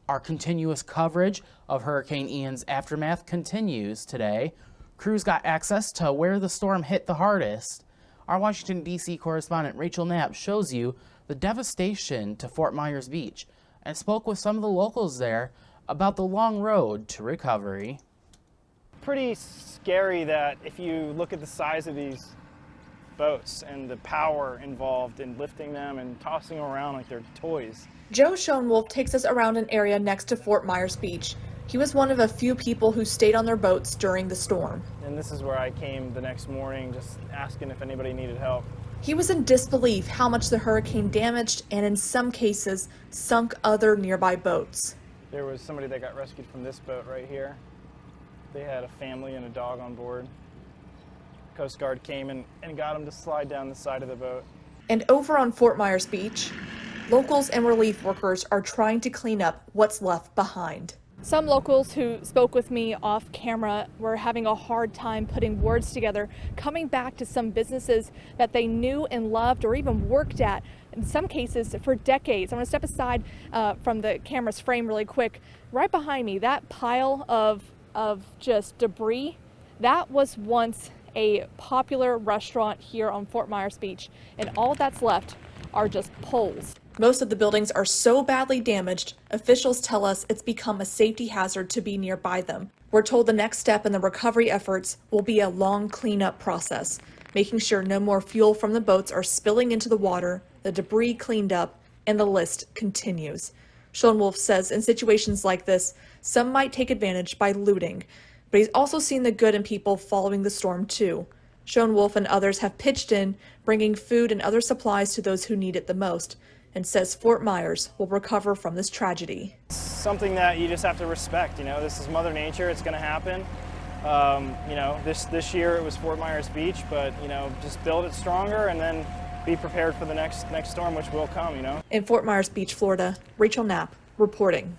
Our continuous coverage of Hurricane Ian's aftermath continues today. Crews got access to where the storm hit the hardest. Our Washington, D.C. correspondent Rachel Knapp shows you the devastation to Fort Myers Beach and spoke with some of the locals there about the long road to recovery. Pretty scary that if you look at the size of these boats and the power involved in lifting them and tossing them around like they're toys. Joe Schoenwolf takes us around an area next to Fort Myers Beach. He was one of a few people who stayed on their boats during the storm. And this is where I came the next morning, just asking if anybody needed help. He was in disbelief how much the hurricane damaged and in some cases sunk other nearby boats. There was somebody that got rescued from this boat right here. They had a family and a dog on board. Coast Guard came and got them to slide down the side of the boat. And over on Fort Myers Beach, locals and relief workers are trying to clean up what's left behind. Some locals who spoke with me off camera were having a hard time putting words together, coming back to some businesses that they knew and loved or even worked at, in some cases for decades. I'm going to step aside from the camera's frame really quick. Right behind me, that pile of just debris, that was once a popular restaurant here on Fort Myers Beach, and all that's left are just poles. Most of the buildings are so badly damaged, officials tell us it's become a safety hazard to be nearby them. We're told the next step in the recovery efforts will be a long cleanup process, making sure no more fuel from the boats are spilling into the water, the debris cleaned up, and the list continues. Schoenwolf says in situations like this, some might take advantage by looting, but he's also seen the good in people following the storm too. Schoenwolf and others have pitched in, bringing food and other supplies to those who need it the most, and says Fort Myers will recover from this tragedy. Something that you just have to respect. You know, this is Mother Nature. It's going to happen. You know, this year it was Fort Myers Beach, but you know, just build it stronger and then be prepared for the next storm, which will come. You know. In Fort Myers Beach, Florida, Rachel Knapp reporting.